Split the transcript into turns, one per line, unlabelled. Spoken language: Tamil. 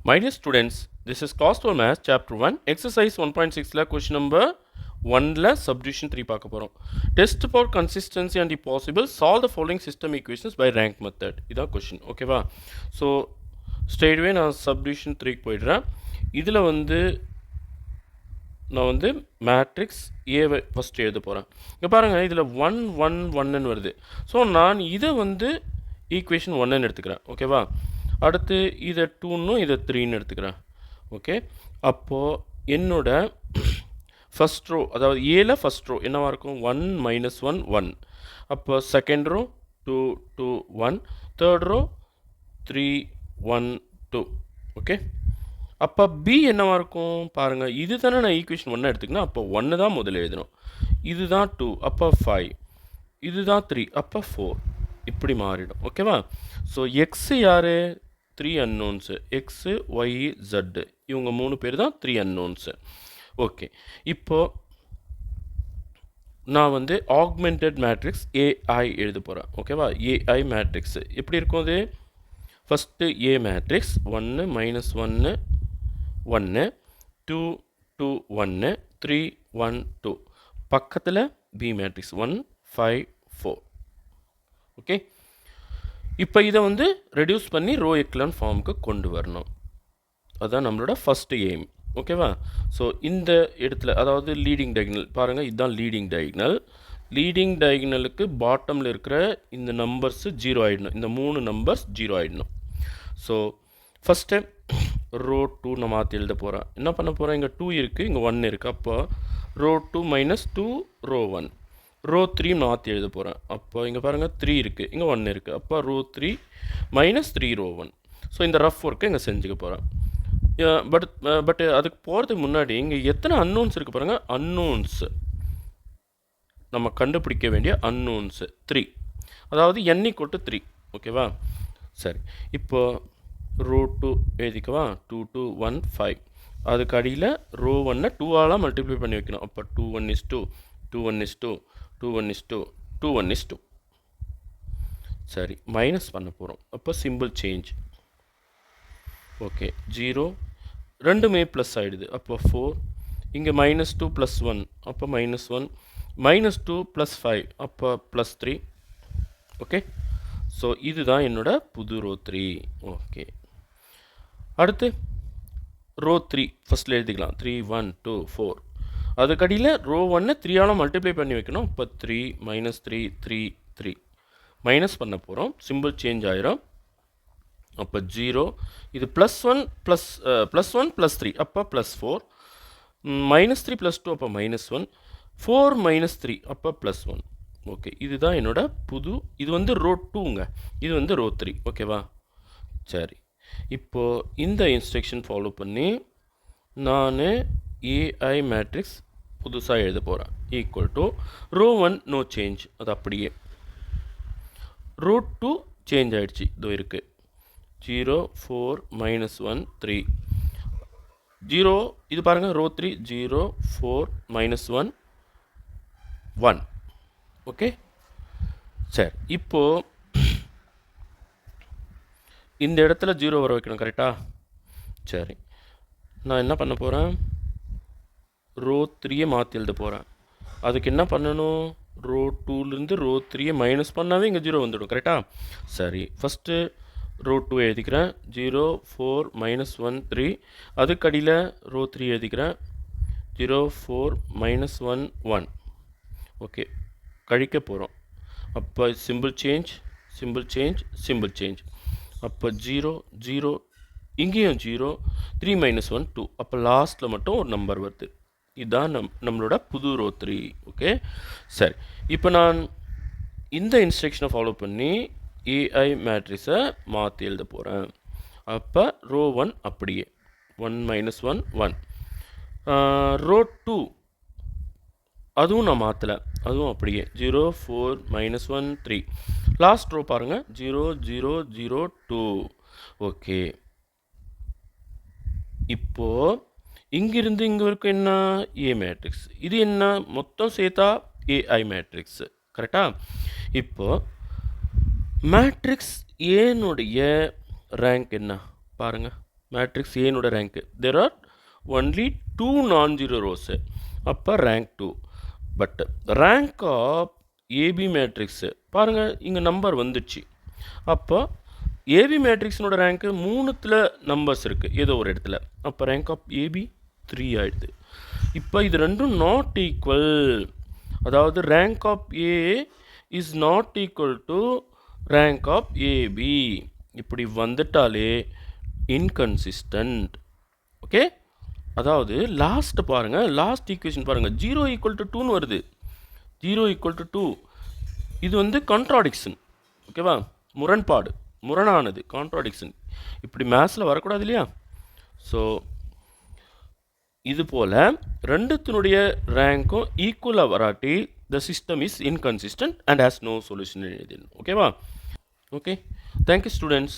My dear students, this is Class 12 Maths Chapter 1, Exercise 1.6 question number 1 subdivision 3 பார்க்க போகிறோம். Test for consistency and if possible, solve the following system equations by rank method. இதான் கொஷின், ஓகேவா? ஸோ ஸ்ட்ரெயிட்வே நான் சப்டிவிஷன் 3க்கு போயிடுறேன். இதில் நான் மேட்ரிக்ஸ் ஏவை ஃபஸ்ட்டு எழுத போகிறேன். இங்கே பாருங்கள், இதில் 1 1 1ன்னு வருது. ஸோ நான் இதை ஈக்குவேஷன் 1ன்னு எடுத்துக்கிறேன், ஓகேவா? அடுத்து இதை 2ன்னு இதை 3ன்னு எடுத்துக்கிறேன், ஓகே? அப்போது என்னோட ஃபஸ்ட் ரோ, அதாவது ஏல ஃபஸ்ட் ரோ என்னவாக இருக்கும்? 1 -1 1. அப்போ second row 2 2 1, third row 3 1 2, okay? அப்போ பி என்னவாக இருக்கும் பாருங்கள். இது தானே நான் ஈக்குவேஷன் 1 எடுத்துக்கணும். அப்போ 1 தான் முதல்ல எழுதணும். இது தான் 2, அப்போ 5. இது தான் 3, அப்போ 4. இப்படி மாறிடும், ஓகேவா? ஸோ எக்ஸு யார்? 3 அன்னோன்ஸு. எக்ஸு ஒய் ஜெட்டு இவங்க 3 பேர் தான் 3 அன்னோன்ஸு, ஓகே? இப்போது நான் ஆக்மெண்டட் மேட்ரிக்ஸ் ஏஐ எழுத போகிறேன், ஓகேவா? ஏஐ மேட்ரிக்ஸு எப்படி இருக்கும்? அது ஃபஸ்ட்டு ஏ மேட்ரிக்ஸ் 1 -1 1 2 2 1 3 1 2. பக்கத்தில் பி மேட்ரிக்ஸ் 1 5 4, ஓகே? இப்போ இதை ரெடியூஸ் பண்ணி ரோ எக்லான் ஃபார்முக்கு கொண்டு வரணும். அதுதான் நம்மளோட ஃபஸ்ட்டு எய்ம், ஓகேவா? ஸோ இந்த இடத்துல, அதாவது லீடிங் டயகனல் பாருங்கள், இதுதான் லீடிங் டயகனல். லீடிங் டயகனலுக்கு பாட்டமில் இருக்கிற இந்த நம்பர்ஸு 0 ஆகிடணும். இந்த 3 நம்பர்ஸ் 0 ஆகிடணும். ஸோ ஃபஸ்ட்டு ரோ 2 நான் மாற்றி எழுத போகிறேன். என்ன பண்ண போகிறேன்? இங்கே 2 இருக்குது, இங்கே 1 இருக்குது. அப்போ ரோ 2 -2 ரோ 1. ரோ 3 மாற்றி எழுத போகிறேன். அப்போ இங்கே பாருங்கள் 3 இருக்குது, இங்கே 1 இருக்குது. அப்போ ரோ 3 -3 ரோ 1. ஸோ இந்த ரஃப் ஒர்க்கை இங்கே செஞ்சுக்க போகிறேன். பட் அதுக்கு போகிறதுக்கு முன்னாடி இங்கே எத்தனை அன்னோன்ஸ் இருக்குது பாருங்கள். அன்னோன்ஸு நம்ம கண்டுபிடிக்க வேண்டிய அன்னோன்ஸு 3, அதாவது n = 3, ஓகேவா? சரி, இப்போது ரோ 2 எழுதிக்கவா? 2 2 1 5. அதுக்கு அடியில் ரோ 1 2ஆல் மல்டிப்ளை பண்ணி வைக்கணும். அப்போ 2 1 is 2 2 1 is 2 2 1 is 2 2 1 is 2. சரி, மைனஸ் பண்ண போகிறோம். அப்போ சிம்பிள் சேஞ்ச், ஓகே? 0 ரெண்டுமே ப்ளஸ் ஆகிடுது. அப்போ 4. இங்கே -2 + 1, அப்போ -1. -2 + 5, அப்போ +3, ஓகே? ஸோ இதுதான் என்னோட புது ரோ 3, ஓகே? அடுத்து ரோ 3 ஃபஸ்ட்டில் எழுதிக்கலாம். 3 1 2 4. அதுக்கடியில் ரோ 1 3ஆல் மல்டிப்ளை பண்ணி வைக்கணும். இப்போ 3 -3 3 3 மைனஸ் பண்ண போகிறோம். சிம்பிள் சேஞ்ச் ஆயிரும். அப்போ 0. இது +1 + 3, அப்போ +4. -3 + 2, அப்போ -1. 4 -3, அப்போ +1, ஓகே? இதுதான் என்னோட புது, இது ரோ 2ங்க, இது ரோ 3, ஓகேவா? சரி, இப்போது இந்த இன்ஸ்ட்ரக்ஷன் ஃபாலோ பண்ணி நான் ஏஐ மேட்ரிக்ஸ் புதுசாக எழுத போகிறேன். Equal to row 1 no change, அது அப்படியே. ரோ 2 சேஞ்ச் ஆகிடுச்சு, இதோ இருக்குது. 0 4 -1 3 0. இது பாருங்கள், ரோ 3 0 4 -1 1, ஓகே? சரி, இப்போது இந்த இடத்துல 0 வர வைக்கணும், கரெக்டாக? சரி, நான் என்ன பண்ண போகிறேன்? ரோ 3யை மாற்றி எழுத போகிறேன். அதுக்கு என்ன பண்ணணும்? ரோ 2லேருந்து ரோ 3யை மைனஸ் பண்ணாவே இங்கே 0 வந்துடும், கரெக்டாக? சரி, ஃபஸ்ட்டு ரோ 2 எழுதிக்கிறேன். 0 4 -1 3. அதுக்கடியில் ரோ 3 எழுதிக்கிறேன். 0 4 -1 1, ஓகே? கழிக்க போகிறோம். அப்போ simple change simple change simple change. அப்போ 0 0, இங்கேயும் 0 3 -1 2. அப்போ லாஸ்ட்டில் மட்டும் ஒரு நம்பர் வருது. இதுதான் நம்மளோட புது ரோ 3, ஓகே? சரி, இப்போ நான் இந்த இன்ஸ்ட்ரக்ஷனை ஃபாலோ பண்ணி ஏஐ மேட்ரிக்ஸை மாற்றி எழுத போகிறேன். அப்போ ரோ 1 அப்படியே 1 -1 1. ரோ 2 அதுவும் நான் மாற்றலை, அதுவும் அப்படியே 0 4 -1 3. லாஸ்ட் ரோ பாருங்கள், 0 0 0 2, ஓகே? இப்போது இங்கிருந்து இங்கே வரைக்கும் என்ன? A matrix. இது என்ன? மொத்தம் சேர்த்தா ஏஐ மேட்ரிக்ஸு, கரெக்டாக? இப்போது மேட்ரிக்ஸ் ஏனுடைய ரேங்க் என்ன பாருங்கள். மேட்ரிக்ஸ் ஏனோட ரேங்க்கு there are only 2 non zero rows அப்போ rank 2 but rank of AB matrix பாருங்கள் இங்கே நம்பர் வந்துடுச்சு அப்போ ஏபி மேட்ரிக்ஸினோட ரேங்க்கு 3த்தில் நம்பர்ஸ் இருக்குது ஏதோ ஒரு இடத்துல அப்போ ரேங்க் ஆஃப் ஏபி 3 ஆகிடுது இப்போ இது ரெண்டும் நாட் ஈக்குவல் அதாவது rank of A is not equal to rank of AB இப்படி வந்துட்டாலே இன்கன்சிஸ்டன்ட் ஓகே அதாவது லாஸ்ட் பாருங்கள் லாஸ்ட் ஈக்குவேஷன் பாருங்கள் 0 ஈக்குவல் டு 2ன்னு வருது 0 ஈக்குவல் டு 2 இது வந்து கான்ட்ராடிக்ஷன் ஓகேவா முரணானது கான்ட்ராடிக்ஷன் இப்படி மேத்ஸில் வரக்கூடாது இல்லையா ஸோ இது போல் ரெண்டுத்தினுடைய ரேங்க்கும் ஈக்குவலாக வராட்டி the system is inconsistent and has no solution எழுதிடணும் ஓகேவா ஓகே தேங்க்யூ ஸ்டூடெண்ட்ஸ்